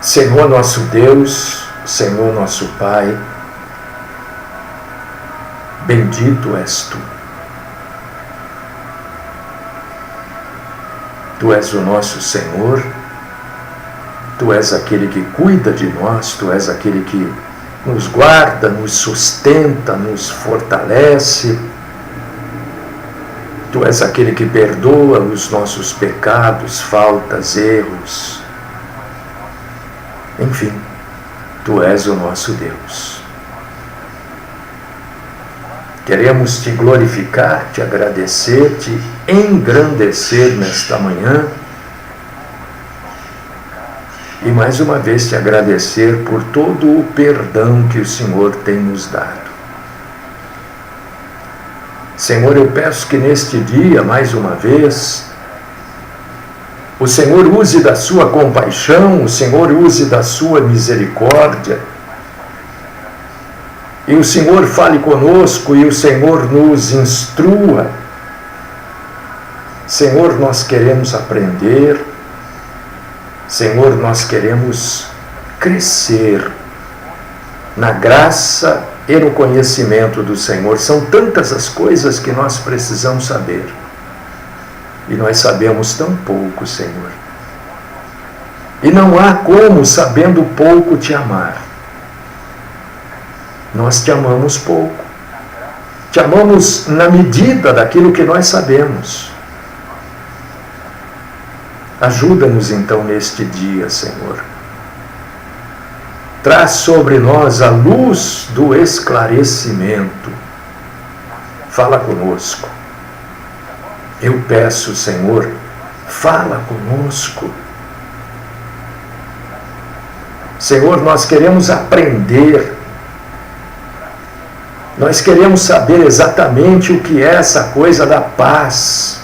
Senhor nosso Deus, Senhor nosso Pai, bendito és Tu. Tu és o nosso Senhor, Tu és aquele que cuida de nós, Tu és aquele que nos guarda, nos sustenta, nos fortalece. Tu és aquele que perdoa os nossos pecados, faltas, erros. Enfim, Tu és o nosso Deus. Queremos Te glorificar, Te agradecer, Te engrandecer nesta manhã e mais uma vez Te agradecer por todo o perdão que o Senhor tem nos dado. Senhor, eu peço que neste dia, mais uma vez, o Senhor use da sua compaixão, o Senhor use da sua misericórdia, e o Senhor fale conosco, e o Senhor nos instrua. Senhor, nós queremos aprender, Senhor, nós queremos crescer na graça e no conhecimento do Senhor. São tantas as coisas que nós precisamos saber. E nós sabemos tão pouco, Senhor. E não há como, sabendo pouco, Te amar. Nós Te amamos pouco. Te amamos na medida daquilo que nós sabemos. Ajuda-nos então neste dia, Senhor. Traz sobre nós a luz do esclarecimento. Fala conosco. Eu peço, Senhor, fala conosco. Senhor, nós queremos aprender. Nós queremos saber exatamente o que é essa coisa da paz.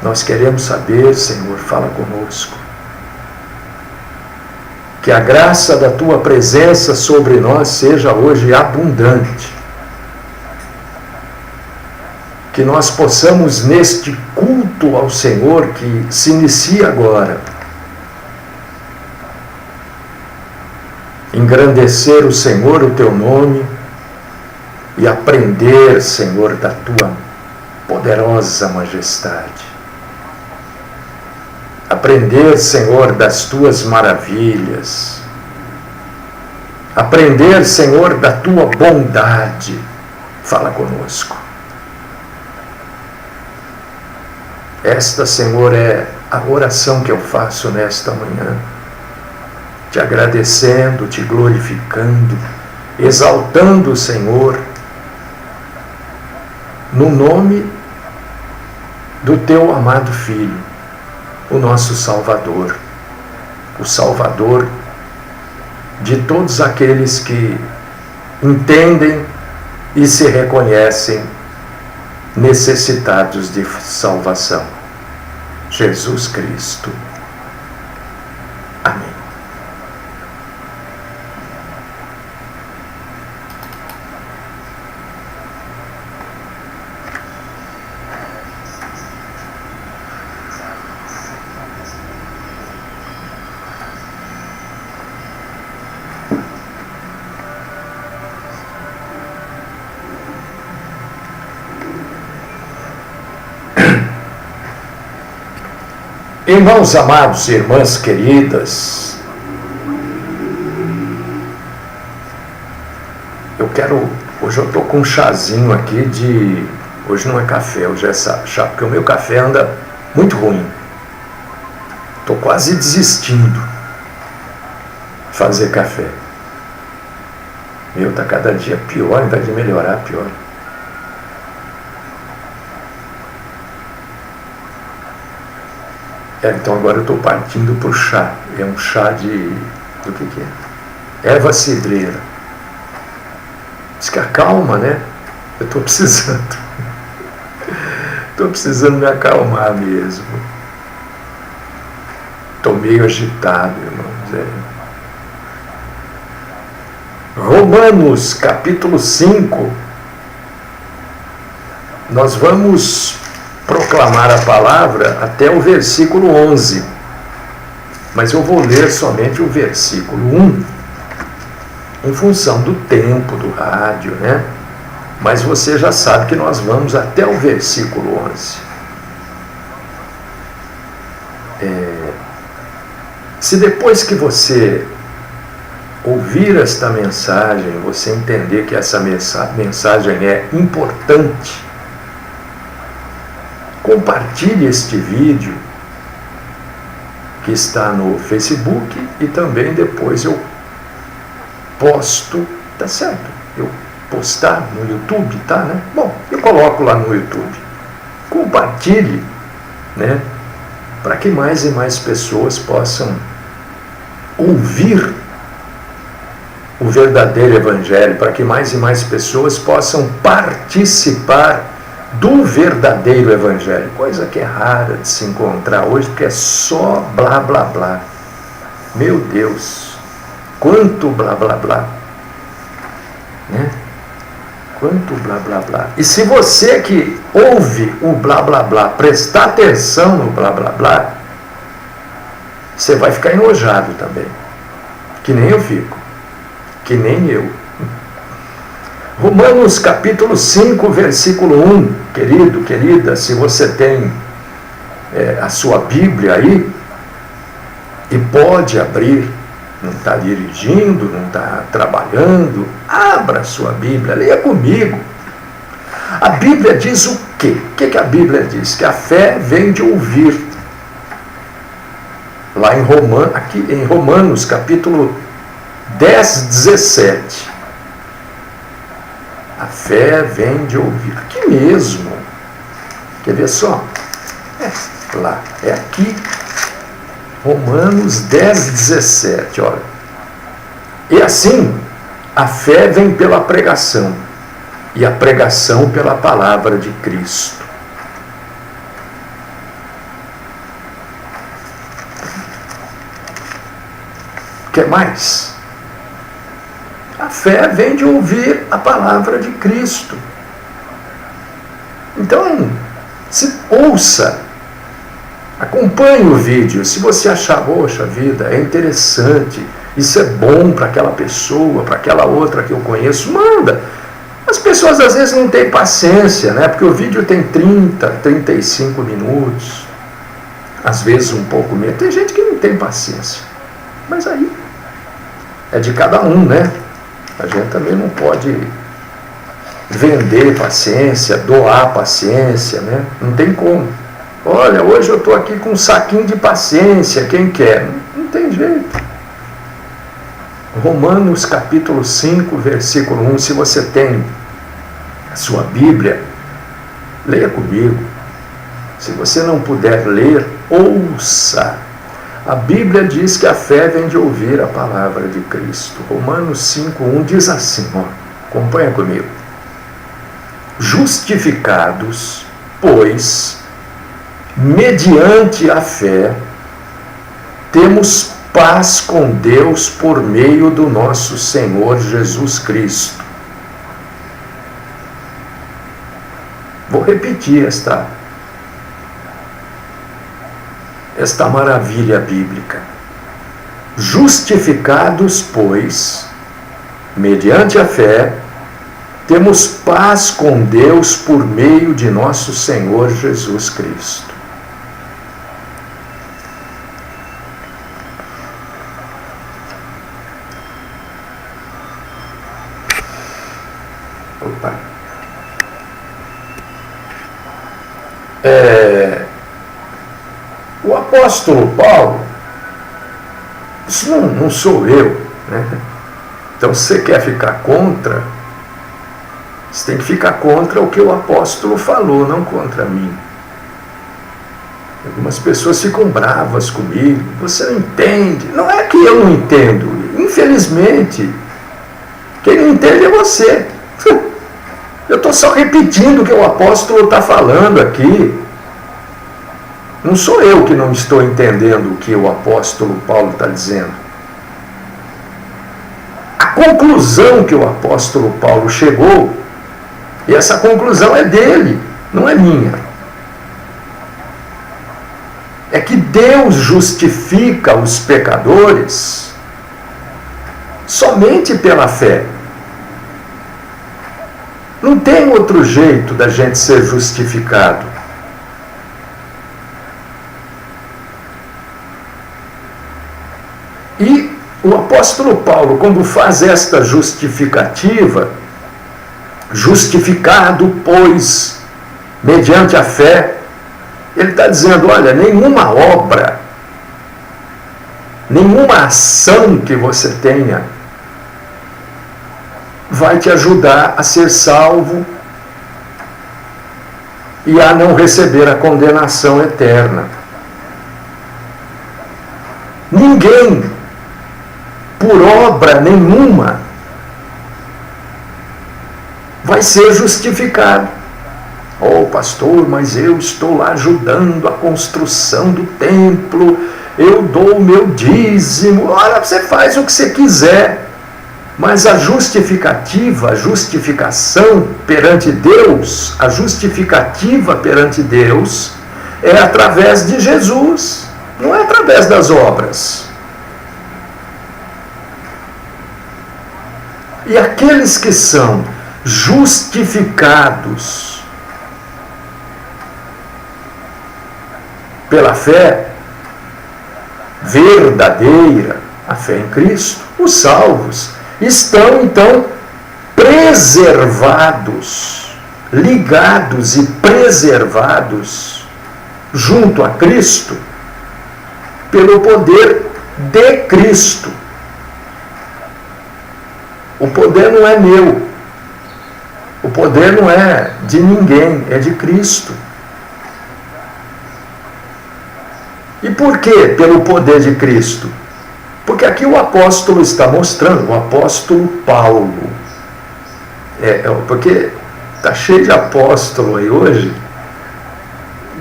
Nós queremos saber, Senhor, fala conosco. Que a graça da Tua presença sobre nós seja hoje abundante. Que nós possamos, neste culto ao Senhor que se inicia agora, engrandecer o Senhor, o Teu nome, e aprender, Senhor, da Tua poderosa majestade. Aprender, Senhor, das Tuas maravilhas. Aprender, Senhor, da Tua bondade. Fala conosco. Esta, Senhor, é a oração que eu faço nesta manhã. Te agradecendo, Te glorificando, exaltando o Senhor, no nome do Teu amado Filho, o nosso Salvador, o Salvador de todos aqueles que entendem e se reconhecem necessitados de salvação. Jesus Cristo. Amém. Irmãos amados e irmãs queridas, hoje eu estou com um chazinho aqui hoje não é café, hoje é chá, porque o meu café anda muito ruim. Estou quase desistindo de fazer café. Meu, está cada dia pior, ao invés de melhorar, pior. Então agora eu estou partindo para o chá. É um chá do que é? Erva cidreira. Diz que acalma, né? Eu estou precisando. Estou precisando me acalmar mesmo. Estou meio agitado, irmãos. Romanos, capítulo 5. Nós vamos proclamar a palavra até o versículo 11. Mas eu vou ler somente o versículo 1, em função do tempo do rádio, né? Mas você já sabe que nós vamos até o versículo 11. Se depois que você ouvir esta mensagem, você entender que essa mensagem é importante, compartilhe este vídeo que está no Facebook e também depois eu posto, tá certo? Eu postar no YouTube, tá, né? Bom, eu coloco lá no YouTube. Compartilhe, né? Para que mais e mais pessoas possam ouvir o verdadeiro Evangelho, para que mais e mais pessoas possam participar do verdadeiro Evangelho, coisa que é rara de se encontrar hoje, porque é só blá blá blá. Meu Deus, quanto blá blá blá, né? Quanto blá blá blá. E se você que ouve o blá blá blá prestar atenção no blá blá blá, você vai ficar enojado também, que nem eu fico, que nem eu. Romanos capítulo 5, versículo 1, querido, querida, se você tem a sua Bíblia aí, e pode abrir, não está dirigindo, não está trabalhando, abra a sua Bíblia, leia comigo. A Bíblia diz o quê? O que a Bíblia diz? Que a fé vem de ouvir. Lá em Romanos capítulo 10, 17. A fé vem de ouvir. Aqui mesmo. Quer ver só? Lá, é aqui. Romanos 10, 17. Olha. E assim, a fé vem pela pregação. E a pregação pela palavra de Cristo. O que mais? A fé vem de ouvir a palavra de Cristo. Então, ouça, acompanhe o vídeo. Se você achar, poxa vida, é interessante, isso é bom para aquela pessoa, para aquela outra que eu conheço, manda. As pessoas às vezes não têm paciência, né? Porque o vídeo tem 30, 35 minutos, às vezes um pouco menos. Tem gente que não tem paciência, mas aí é de cada um, né? A gente também não pode vender paciência, doar paciência, né? Não tem como. Olha, hoje eu estou aqui com um saquinho de paciência, quem quer? Não tem jeito. Romanos capítulo 5, versículo 1, se você tem a sua Bíblia, leia comigo. Se você não puder ler, ouça. A Bíblia diz que a fé vem de ouvir a palavra de Cristo. Romanos 5:1 diz assim, ó, acompanha comigo. Justificados, pois, mediante a fé, temos paz com Deus por meio do nosso Senhor Jesus Cristo. Vou repetir esta maravilha bíblica. Justificados, pois, mediante a fé, temos paz com Deus por meio de nosso Senhor Jesus Cristo. Opa. O apóstolo Paulo, isso não sou eu, né? Então, se você quer ficar contra, você tem que ficar contra o que o apóstolo falou, não contra mim. Algumas pessoas ficam bravas comigo, você não entende. Não é que eu não entendo, infelizmente, quem não entende é você. Eu estou só repetindo o que o apóstolo está falando aqui. Não sou eu que não estou entendendo o que o apóstolo Paulo está dizendo. A conclusão que o apóstolo Paulo chegou, e essa conclusão é dele, não é minha. é que Deus justifica os pecadores somente pela fé. Não tem outro jeito da gente ser justificado. E o apóstolo Paulo, quando faz esta justificativa, justificado, pois, mediante a fé, ele está dizendo, olha, nenhuma obra, nenhuma ação que você tenha vai te ajudar a ser salvo e a não receber a condenação eterna. Ninguém, por obra nenhuma, vai ser justificado. Oh, pastor, mas eu estou lá ajudando a construção do templo, eu dou o meu dízimo. Olha, você faz o que você quiser, mas a justificativa, a justificação perante Deus, a justificativa perante Deus é através de Jesus, não é através das obras. E aqueles que são justificados pela fé verdadeira, a fé em Cristo, os salvos, estão então preservados, ligados e preservados junto a Cristo pelo poder de Cristo. O poder não é meu, o poder não é de ninguém, é de Cristo. E por quê? Pelo poder de Cristo. Porque aqui o apóstolo está mostrando, o apóstolo Paulo. Porque está cheio de apóstolo aí hoje.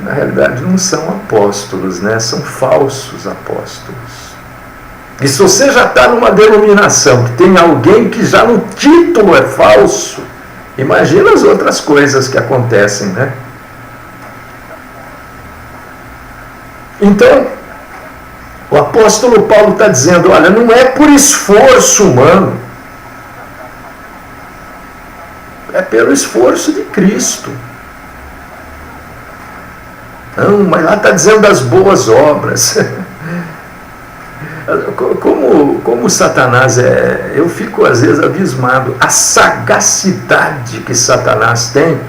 Na realidade não são apóstolos, né? São falsos apóstolos. E se você já está numa denominação que tem alguém que já no título é falso, imagina as outras coisas que acontecem, né? Então, o apóstolo Paulo está dizendo, olha, não é por esforço humano, é pelo esforço de Cristo. Não, mas lá está dizendo das boas obras. Como Satanás eu fico às vezes abismado, a sagacidade que Satanás tem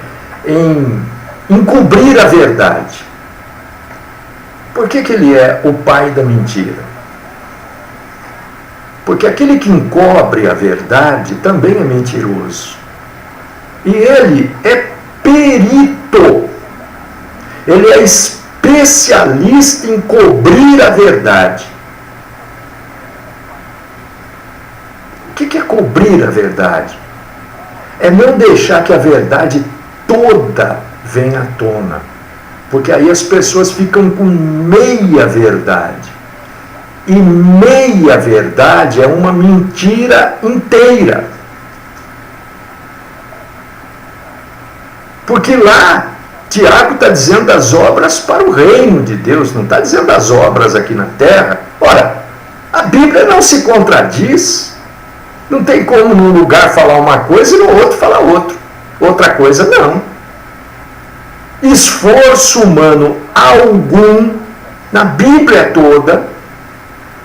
em encobrir a verdade. Por que ele é o pai da mentira? Porque aquele que encobre a verdade também é mentiroso. E ele é perito. Ele é especialista em cobrir a verdade. O que é cobrir a verdade? É não deixar que a verdade toda venha à tona. Porque aí as pessoas ficam com meia verdade. E meia verdade é uma mentira inteira. Porque lá, Tiago está dizendo das obras para o reino de Deus, não está dizendo das obras aqui na terra. Ora, a Bíblia não se contradiz. Não tem como num lugar falar uma coisa e no outro falar outra coisa, não. Esforço humano algum, na Bíblia toda,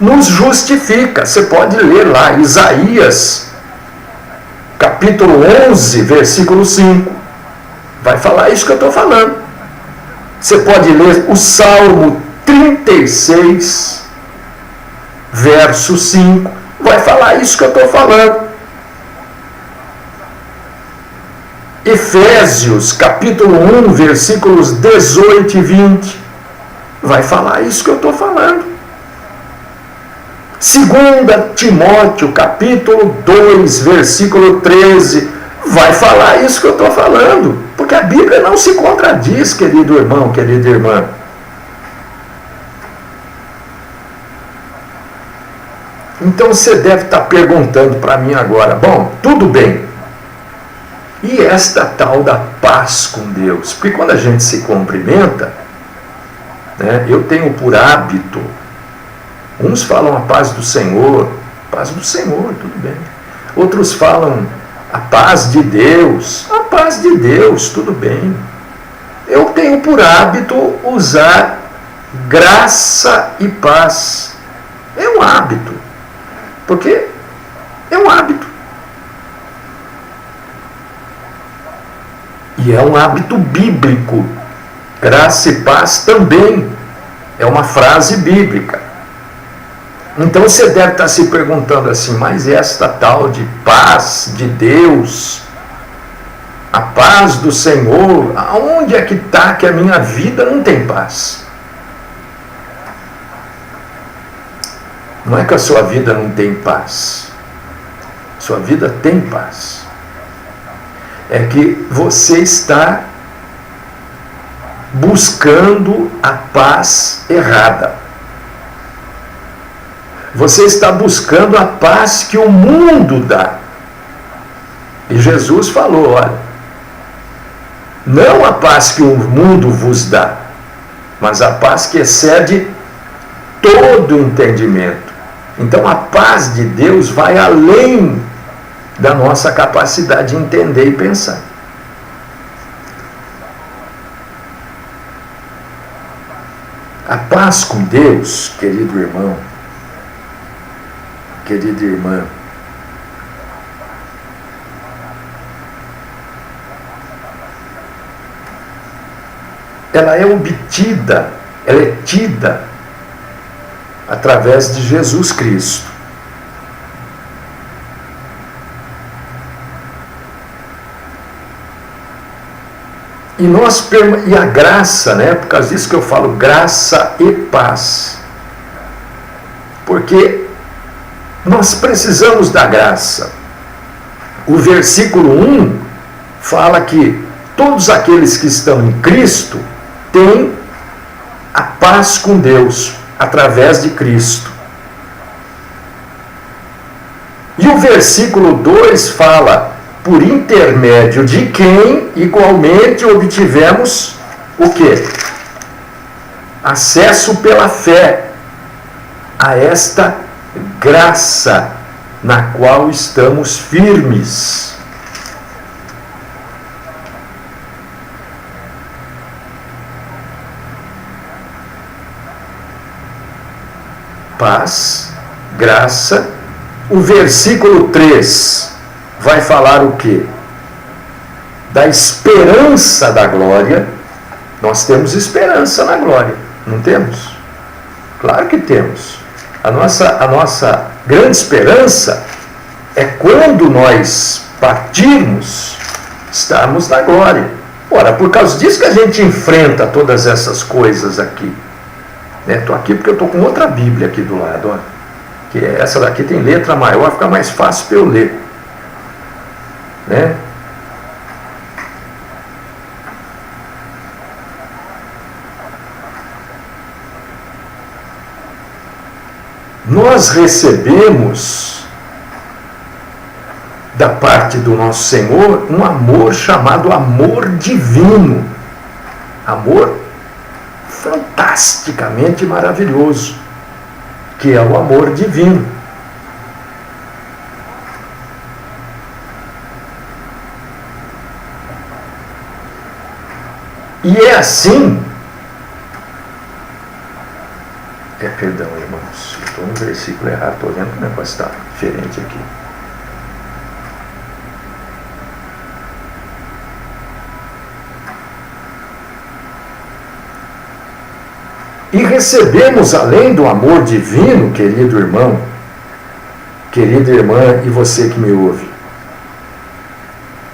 nos justifica. Você pode ler lá, Isaías, capítulo 11, versículo 5. Vai falar isso que eu estou falando. Você pode ler o Salmo 36, verso 5. Vai falar isso que eu estou falando. Efésios, capítulo 1, versículos 18 e 20. Vai falar isso que eu estou falando. 2 Timóteo, capítulo 2, versículo 13. Vai falar isso que eu estou falando. Porque a Bíblia não se contradiz, querido irmão, querida irmã. Então você deve estar perguntando para mim agora, bom, tudo bem. E esta tal da paz com Deus? Porque quando a gente se cumprimenta, né? Eu tenho por hábito, uns falam a paz do Senhor, tudo bem. Outros falam a paz de Deus, tudo bem. Eu tenho por hábito usar graça e paz. É um hábito, porque é um hábito. E é um hábito bíblico. Graça e paz também é uma frase bíblica. Então você deve estar se perguntando assim, mas esta tal de paz de Deus, a paz do Senhor, aonde é que está que a minha vida não tem paz? Não é que a sua vida não tem paz. Sua vida tem paz. É que você está buscando a paz errada. Você está buscando a paz que o mundo dá. E Jesus falou, olha, não a paz que o mundo vos dá, mas a paz que excede todo entendimento. Então a paz de Deus vai além da nossa capacidade de entender e pensar. A paz com Deus, querido irmão, querida irmã, ela é obtida, ela é tida através de Jesus Cristo. E a graça, né? Por causa disso que eu falo graça e paz. Porque nós precisamos da graça. O versículo 1 fala que todos aqueles que estão em Cristo têm a paz com Deus através de Cristo. E o versículo 2 fala, por intermédio de quem igualmente obtivemos o quê? Acesso pela fé a esta graça na qual estamos firmes. Paz, graça. O versículo 3 vai falar o quê? Da esperança da glória. Nós temos esperança na glória, não temos? Claro que temos. A nossa grande esperança é quando nós partirmos, estarmos na glória. Ora, por causa disso que a gente enfrenta todas essas coisas aqui. Estou aqui porque eu estou com outra Bíblia aqui do lado, ó, que essa daqui tem letra maior, fica mais fácil para eu ler. Né? Nós recebemos da parte do nosso Senhor um amor chamado amor divino. Amor fantasticamente maravilhoso, que é o amor divino. E é assim. Perdão, irmãos, estou no versículo errado, estou vendo que o negócio está diferente aqui. E recebemos, além do amor divino, querido irmão, querida irmã e você que me ouve,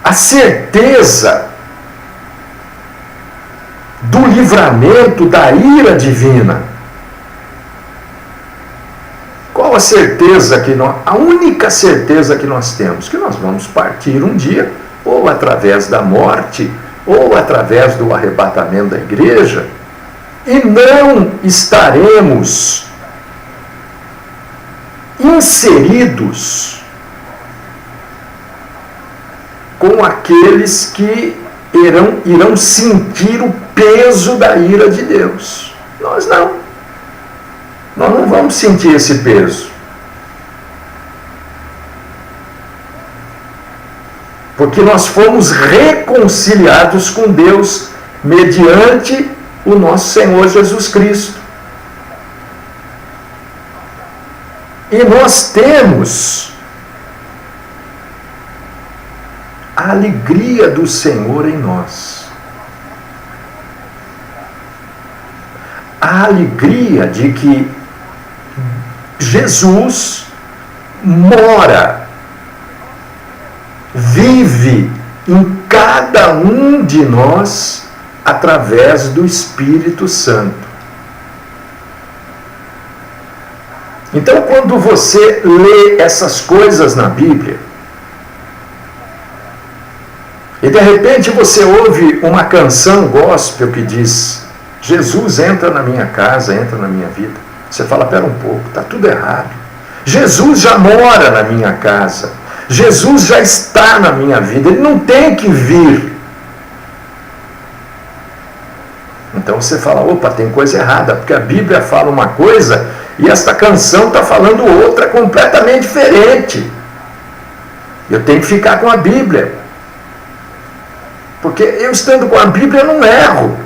a certeza do livramento da ira divina. Qual a certeza que nós, a única certeza que nós temos? Que nós vamos partir um dia, ou através da morte, ou através do arrebatamento da igreja, e não estaremos inseridos com aqueles que irão sentir o peso da ira de Deus. Nós não. Nós não vamos sentir esse peso. Porque nós fomos reconciliados com Deus mediante o nosso Senhor Jesus Cristo. E nós temos a alegria do Senhor em nós. A alegria de que Jesus mora, vive em cada um de nós através do Espírito Santo. Então, quando você lê essas coisas na Bíblia, e de repente você ouve uma canção gospel que diz: Jesus entra na minha casa, entra na minha vida. Você fala: pera um pouco, está tudo errado. Jesus já mora na minha casa. Jesus já está na minha vida. Ele não tem que vir. Então você fala: opa, tem coisa errada, porque a Bíblia fala uma coisa e esta canção está falando outra completamente diferente. Eu tenho que ficar com a Bíblia. Porque eu estando com a Bíblia não erro.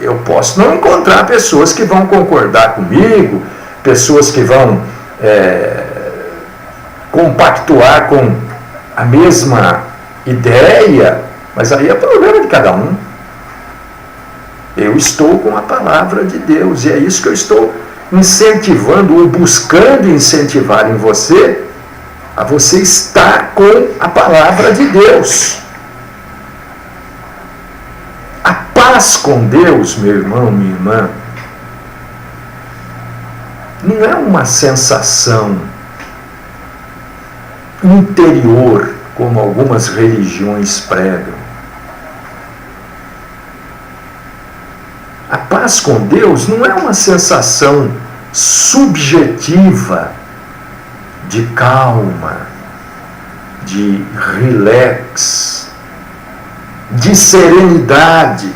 Eu posso não encontrar pessoas que vão concordar comigo, pessoas que vão compactuar com a mesma ideia, mas aí é problema de cada um. Eu estou com a palavra de Deus, e é isso que eu estou incentivando, ou buscando incentivar em você, a você estar com a palavra de Deus. A paz com Deus, meu irmão, minha irmã, não é uma sensação interior, como algumas religiões pregam. A paz com Deus não é uma sensação subjetiva de calma, de relax, de serenidade.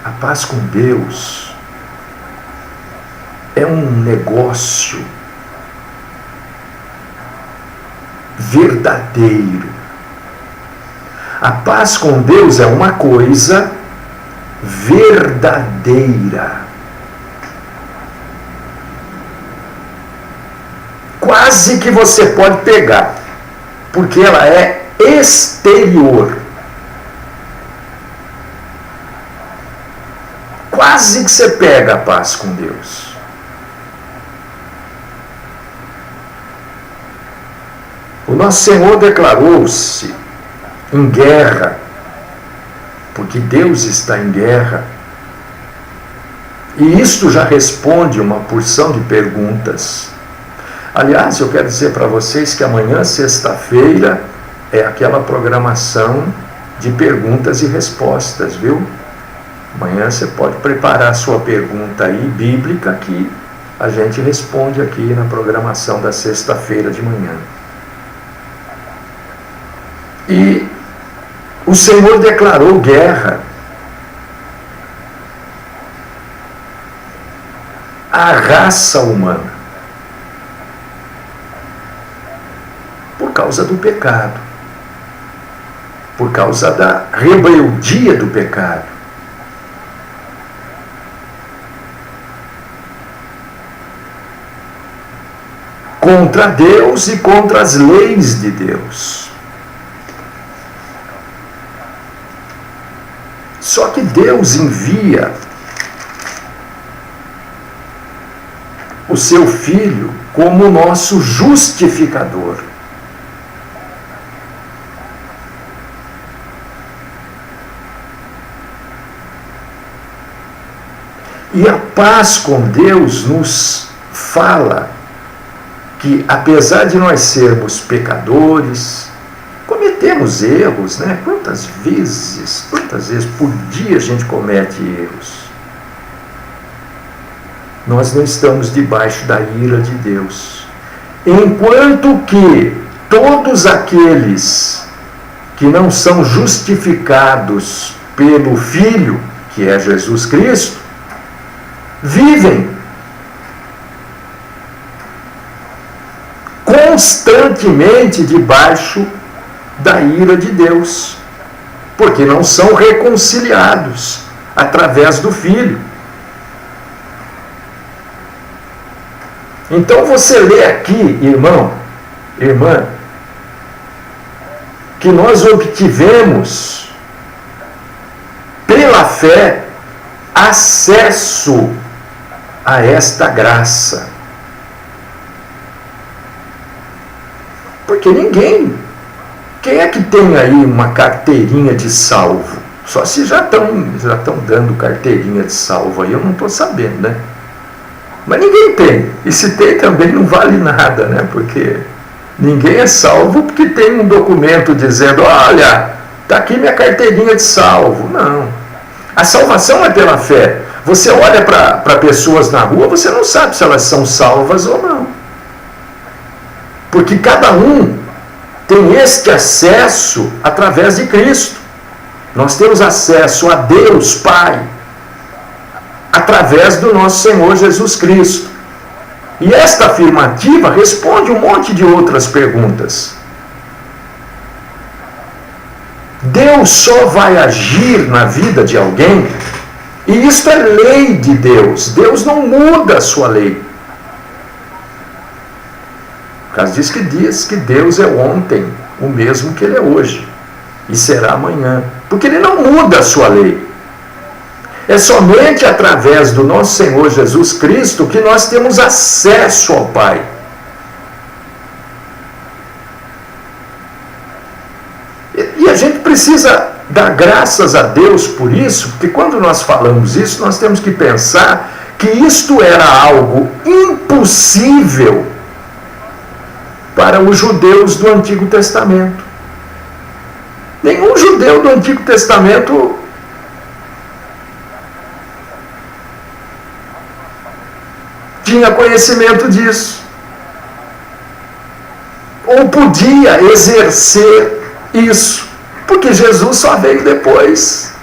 A paz com Deus é um negócio verdadeiro. A paz com Deus é uma coisa verdadeira. Quase que você pode pegar, porque ela é exterior. Quase que você pega a paz com Deus. O nosso Senhor declarou-se em guerra, porque Deus está em guerra. E isto já responde uma porção de perguntas. Aliás, eu quero dizer para vocês que amanhã, sexta-feira, é aquela programação de perguntas e respostas, viu? Amanhã você pode preparar a sua pergunta aí, bíblica, que a gente responde aqui na programação da sexta-feira de manhã. E o Senhor declarou guerra à raça humana por causa do pecado, por causa da rebeldia do pecado. Contra Deus e contra as leis de Deus. Só que Deus envia o seu Filho como nosso justificador. E a paz com Deus nos fala que, apesar de nós sermos pecadores, cometemos erros, né? Quantas vezes por dia a gente comete erros? Nós não estamos debaixo da ira de Deus. Enquanto que todos aqueles que não são justificados pelo Filho, que é Jesus Cristo, vivem constantemente debaixo da ira de Deus, porque não são reconciliados através do Filho. Então você lê aqui, irmão, irmã, que nós obtivemos pela fé acesso a esta graça. Porque ninguém, quem é que tem aí uma carteirinha de salvo? Só se já estão dando carteirinha de salvo aí, eu não estou sabendo, né? Mas ninguém tem. E se tem também não vale nada, né? Porque ninguém é salvo porque tem um documento dizendo, olha, está aqui minha carteirinha de salvo. Não. A salvação é pela fé. Você olha para pessoas na rua, você não sabe se elas são salvas ou não. Porque cada um tem este acesso através de Cristo. Nós temos acesso a Deus Pai através do nosso Senhor Jesus Cristo. E esta afirmativa responde um monte de outras perguntas. Deus só vai agir na vida de alguém, e isto é lei de Deus. Deus não muda a sua lei. Por causa disso que diz que Deus é ontem o mesmo que Ele é hoje, e será amanhã. Porque Ele não muda a sua lei. É somente através do nosso Senhor Jesus Cristo que nós temos acesso ao Pai. E a gente precisa dar graças a Deus por isso, porque quando nós falamos isso, nós temos que pensar que isto era algo impossível para os judeus do Antigo Testamento. Nenhum judeu do Antigo Testamento tinha conhecimento disso, ou podia exercer isso, porque Jesus só veio depois.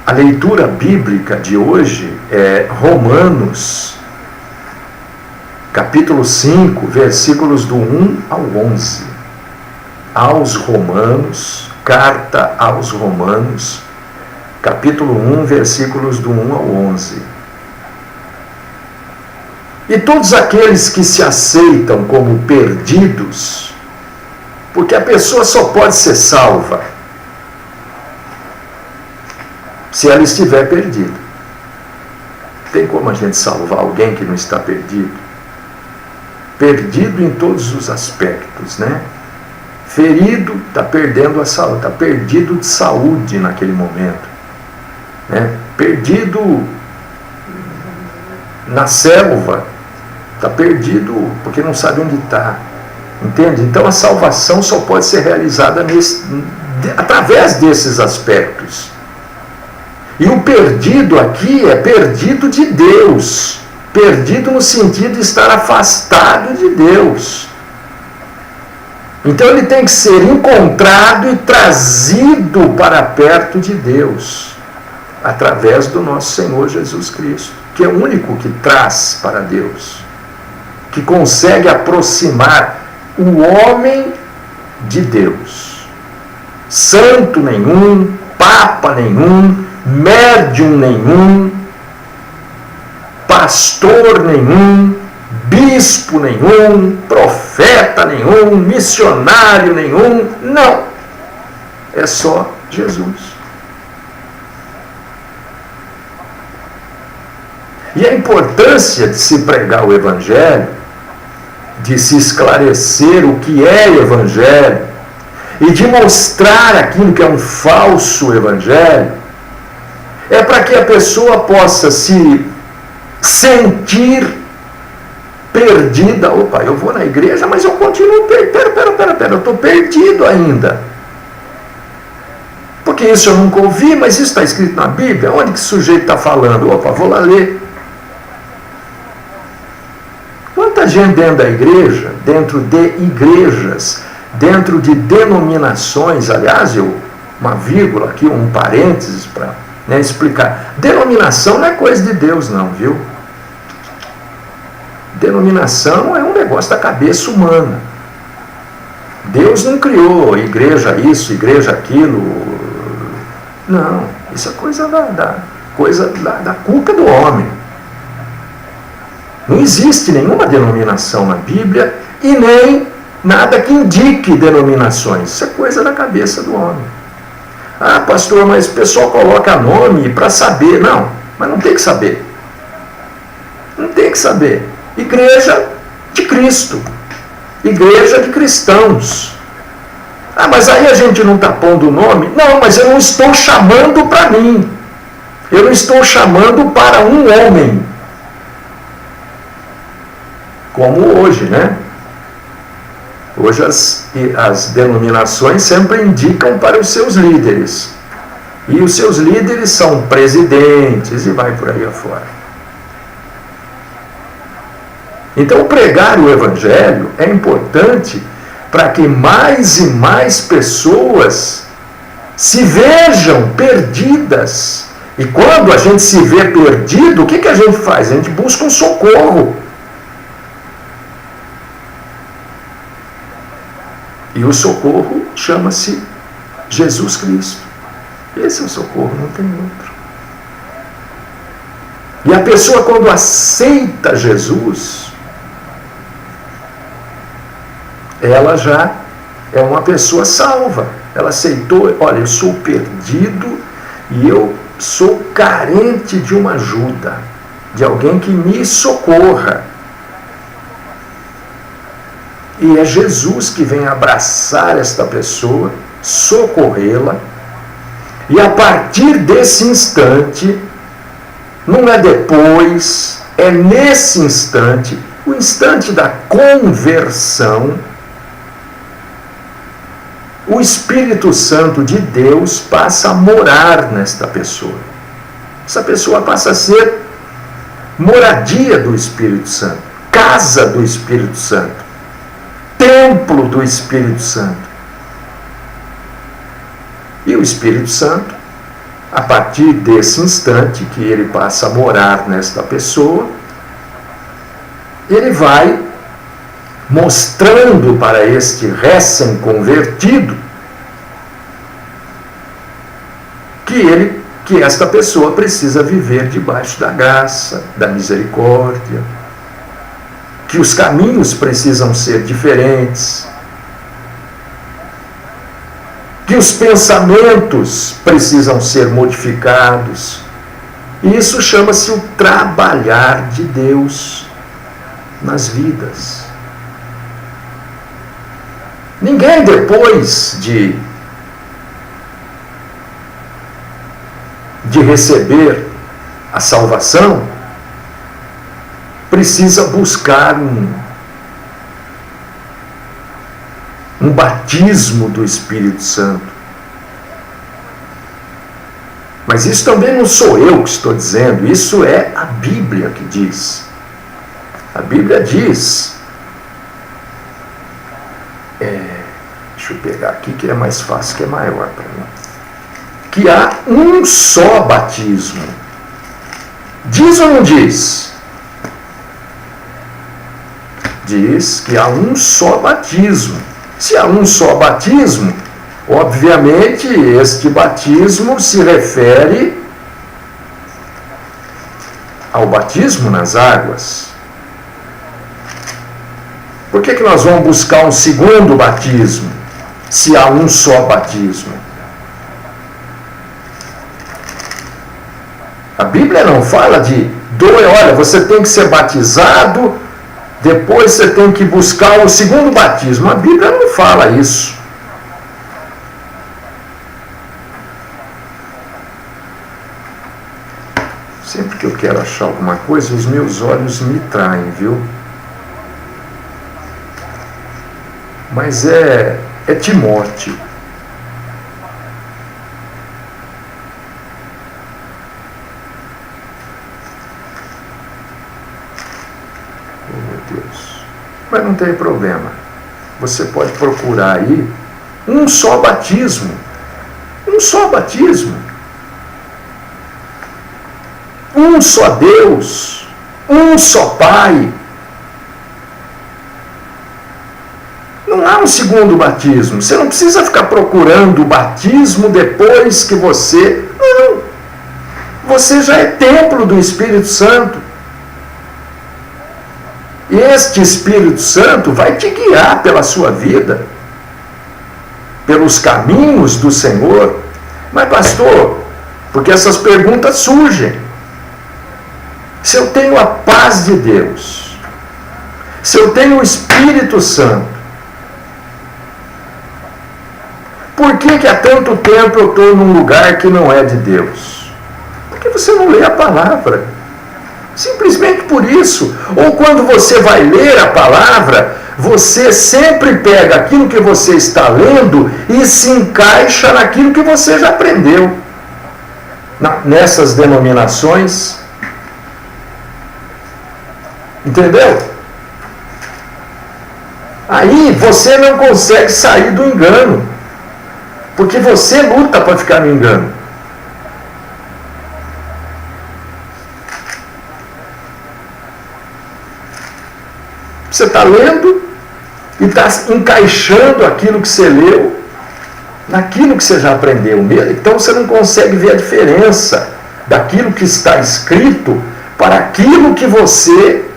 A leitura bíblica de hoje é Romanos, capítulo 5, versículos do 1 ao 11. Aos Romanos, carta aos Romanos, capítulo 1, versículos do 1 ao 11. E todos aqueles que se aceitam como perdidos, porque a pessoa só pode ser salva se ela estiver perdida. Tem como a gente salvar alguém que não está perdido? Perdido em todos os aspectos, né? Ferido, está perdendo a saúde, está perdido de saúde naquele momento, né? Perdido na selva, está perdido porque não sabe onde está, entende? Então a salvação só pode ser realizada através desses aspectos. E o perdido aqui é perdido de Deus, perdido no sentido de estar afastado de Deus. Então ele tem que ser encontrado e trazido para perto de Deus, através do nosso Senhor Jesus Cristo, que é o único que traz para Deus, que consegue aproximar o homem de Deus. Santo nenhum, papa nenhum, médium nenhum, pastor nenhum, bispo nenhum, profeta nenhum, missionário nenhum, não. É só Jesus. E a importância de se pregar o Evangelho, de se esclarecer o que é Evangelho, e de mostrar aquilo que é um falso Evangelho, é para que a pessoa possa se sentir perdida. Opa, eu vou na igreja, mas eu continuo perdido. Pera, eu estou perdido ainda. Porque isso eu nunca ouvi, mas isso está escrito na Bíblia. Onde que o sujeito está falando? Opa, vou lá ler. Quanta gente dentro da igreja, dentro de igrejas, dentro de denominações, aliás, uma vírgula aqui, um parênteses para explicar. Denominação não é coisa de Deus não, viu? Denominação é um negócio da cabeça humana. Deus não criou igreja isso, igreja aquilo. Não, isso é coisa da cuca do homem. Não existe nenhuma denominação na Bíblia e nem nada que indique denominações. Isso é coisa da cabeça do homem. Ah, pastor, mas o pessoal coloca nome para saber. Não, mas não tem que saber. Não tem que saber. Igreja de Cristo. Igreja de cristãos. Ah, mas aí a gente não está pondo o nome? Não, mas eu não estou chamando para mim. Eu não estou chamando para um homem. Como hoje, né? Hoje as denominações sempre indicam para os seus líderes. E os seus líderes são presidentes e vai por aí afora. Então, pregar o Evangelho é importante para que mais e mais pessoas se vejam perdidas. E quando a gente se vê perdido, o que a gente faz? A gente busca um socorro. E o socorro chama-se Jesus Cristo. Esse é o socorro, não tem outro. E a pessoa, quando aceita Jesus, ela já é uma pessoa salva. Ela aceitou, olha, eu sou perdido e eu sou carente de uma ajuda, de alguém que me socorra. E é Jesus que vem abraçar esta pessoa, socorrê-la, e a partir desse instante, não é depois, é nesse instante, o instante da conversão, o Espírito Santo de Deus passa a morar nesta pessoa. Essa pessoa passa a ser moradia do Espírito Santo, casa do Espírito Santo, templo do Espírito Santo. E o Espírito Santo, a partir desse instante que ele passa a morar nesta pessoa, ele vai mostrando para este recém-convertido que esta pessoa precisa viver debaixo da graça, da misericórdia, que os caminhos precisam ser diferentes, que os pensamentos precisam ser modificados. E isso chama-se o trabalhar de Deus nas vidas. Ninguém, depois de receber a salvação, precisa buscar um batismo do Espírito Santo. Mas isso também não sou eu que estou dizendo, isso é a Bíblia que diz. A Bíblia diz, deixa eu pegar aqui que é mais fácil, que é maior para mim, que há um só batismo. Diz ou não diz? Diz que há um só batismo. Se há um só batismo, obviamente este batismo se refere ao batismo nas águas. Por que nós vamos buscar um segundo batismo, se há um só batismo? A Bíblia não fala de olha, você tem que ser batizado, depois você tem que buscar o segundo batismo. A Bíblia não fala isso. Sempre que eu quero achar alguma coisa, os meus olhos me traem, viu? Mas é Timóteo. Oh, meu Deus. tem problema. Você pode procurar aí um só batismo. Um só batismo. Um só Deus. Um só Pai. Não há um segundo batismo. Você não precisa ficar procurando o batismo depois que você... Não. Você já é templo do Espírito Santo. E este Espírito Santo vai te guiar pela sua vida, pelos caminhos do Senhor. Mas, pastor, porque essas perguntas surgem. Se eu tenho a paz de Deus, se eu tenho o Espírito Santo, por que há tanto tempo eu estou num lugar que não é de Deus? Porque você não lê a palavra. Simplesmente por isso. Ou quando você vai ler a palavra, você sempre pega aquilo que você está lendo e se encaixa naquilo que você já aprendeu. Nessas denominações. Entendeu? Aí você não consegue sair do engano. Porque você luta para ficar no engano. Você está lendo e está encaixando aquilo que você leu naquilo que você já aprendeu mesmo. Então você não consegue ver a diferença daquilo que está escrito para aquilo que você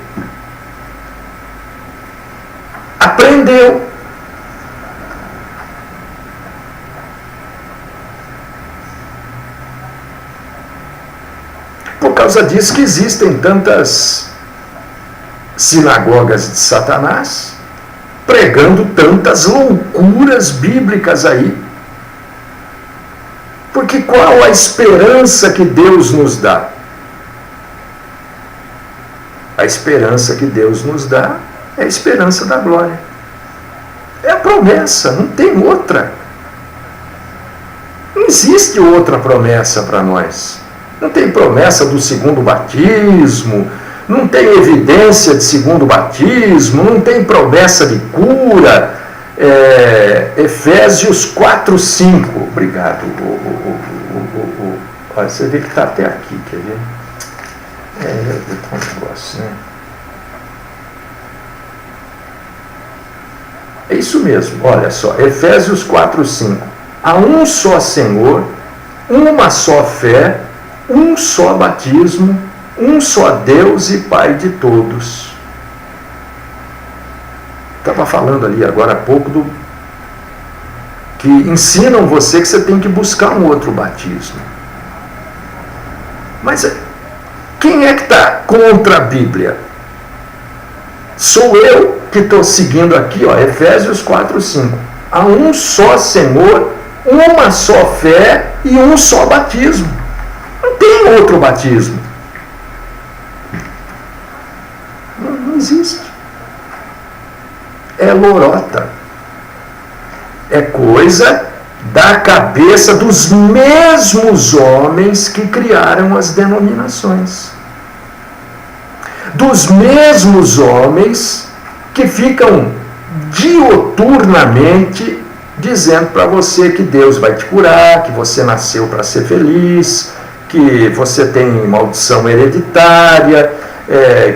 aprendeu. Por causa disso que existem tantas sinagogas de Satanás, pregando tantas loucuras bíblicas aí. Porque qual a esperança que Deus nos dá? A esperança que Deus nos dá é a esperança da glória. É a promessa, não tem outra. Não existe outra promessa para nós. Não tem promessa do segundo batismo, não tem evidência de segundo batismo, não tem promessa de cura. Efésios 4:5. Obrigado. Olha, você vê que está até aqui, quer ver? Um negócio, né? É isso mesmo, olha só. Efésios 4:5. Há um só Senhor, uma só fé, um só batismo, um só Deus e Pai de todos. Estava falando ali agora há pouco que ensinam você que você tem que buscar um outro batismo. Mas quem é que está contra a Bíblia? Sou eu que estou seguindo aqui, ó, Efésios 4:5. Há um só Senhor, uma só fé e um só batismo. Não tem outro batismo. Não existe. É lorota. É coisa da cabeça dos mesmos homens que criaram as denominações. Dos mesmos homens que ficam dioturnamente dizendo para você que Deus vai te curar, que você nasceu para ser feliz, que você tem maldição hereditária,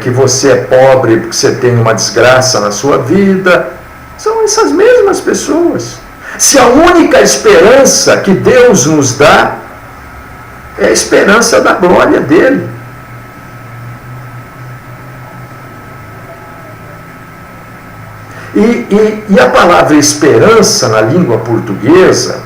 que você é pobre porque você tem uma desgraça na sua vida. São essas mesmas pessoas. Se a única esperança que Deus nos dá é a esperança da glória dele. E a palavra esperança na língua portuguesa,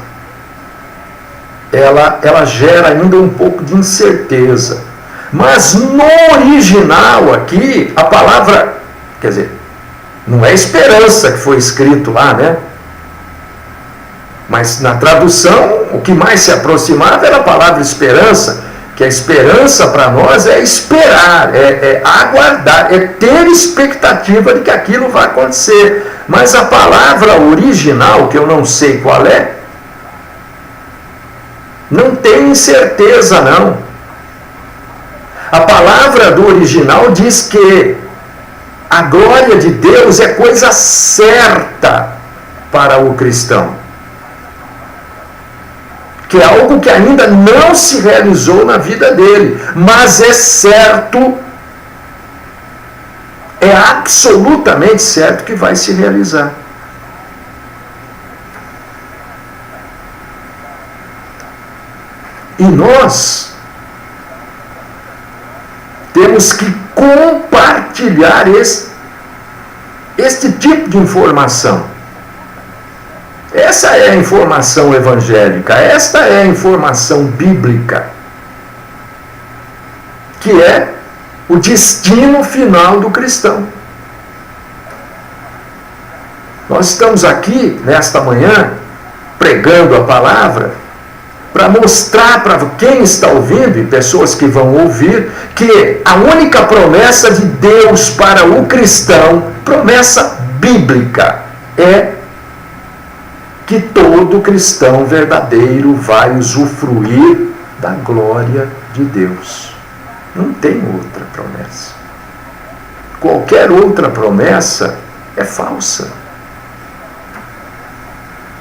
ela gera ainda um pouco de incerteza. Mas no original aqui, a palavra, quer dizer, não é esperança que foi escrito lá, né? Mas na tradução, o que mais se aproximava era a palavra esperança, que a esperança para nós é esperar, é aguardar, é ter expectativa de que aquilo vai acontecer. Mas a palavra original, que eu não sei qual é, não tem incerteza não. A palavra do original diz que A glória de Deus é coisa certa para o cristão, que é algo que ainda não se realizou na vida dele, mas é certo, é absolutamente certo que vai se realizar. E nós temos que compartilhar este tipo de informação. Essa é a informação evangélica, esta é a informação bíblica, que é o destino final do cristão. Nós estamos aqui, nesta manhã, pregando a palavra, para mostrar para quem está ouvindo, e pessoas que vão ouvir, que a única promessa de Deus para o cristão, promessa bíblica, é que todo cristão verdadeiro vai usufruir da glória de Deus. Não tem outra promessa. Qualquer outra promessa é falsa.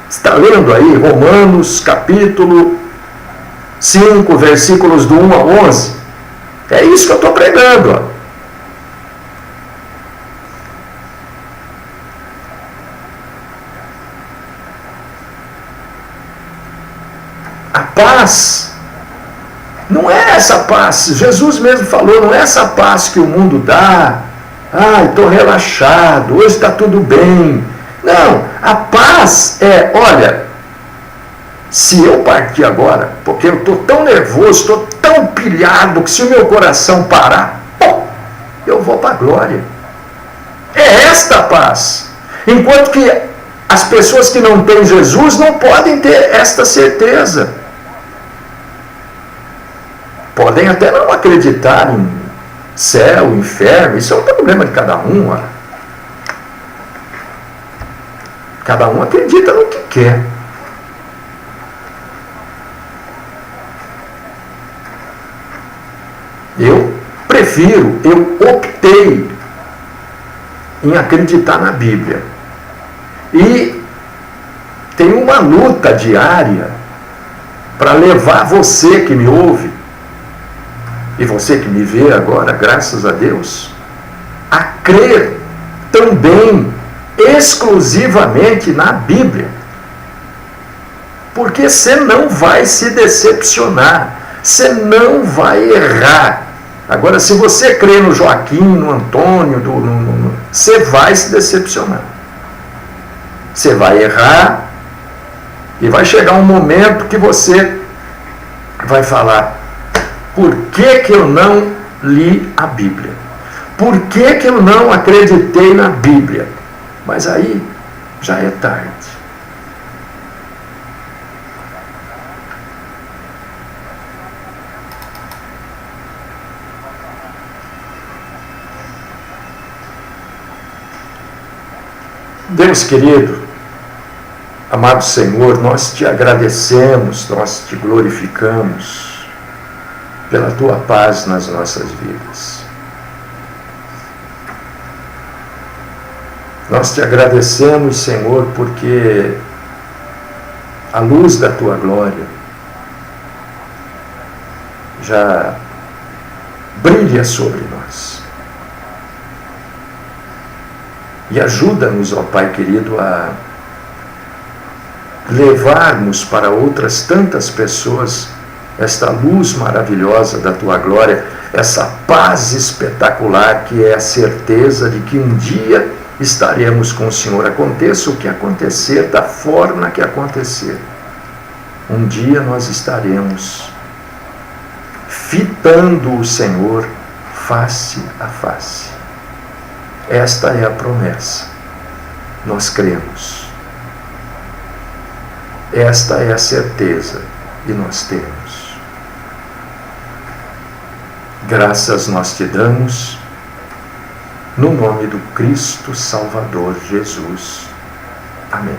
Está lendo aí Romanos capítulo 5, versículos do 1 ao 11? É isso que eu estou pregando. Ó. A paz não é essa paz. Jesus mesmo falou, não é essa paz que o mundo dá. Estou relaxado, hoje está tudo bem. Não, a paz é, olha, se eu partir agora, porque eu estou tão nervoso, estou tão pilhado, que se o meu coração parar, eu vou para a glória. É esta a paz. Enquanto que as pessoas que não têm Jesus não podem ter esta certeza. Podem até não acreditar em céu, inferno, isso é um problema de cada um. Ó. Cada um acredita no que quer. Eu optei em acreditar na Bíblia. E tem uma luta diária para levar você que me ouve, e você que me vê agora, graças a Deus, a crer também exclusivamente na Bíblia. Porque você não vai se decepcionar, você não vai errar. Agora, se você crê no Joaquim, no Antônio, você vai se decepcionar. Você vai errar e vai chegar um momento que você vai falar: por que eu não li a Bíblia? Por que eu não acreditei na Bíblia? Mas aí já é tarde. Deus querido, amado Senhor, nós te agradecemos, nós te glorificamos pela tua paz nas nossas vidas. Nós te agradecemos, Senhor, porque a luz da tua glória já brilha sobre nós. E ajuda-nos, ó Pai querido, a levarmos para outras tantas pessoas esta luz maravilhosa da tua glória, essa paz espetacular que é a certeza de que um dia estaremos com o Senhor, aconteça o que acontecer, da forma que acontecer. Um dia nós estaremos fitando o Senhor face a face. Esta é a promessa. Nós cremos. Esta é a certeza e nós temos. Graças nós te damos, no nome do Cristo Salvador Jesus. Amém.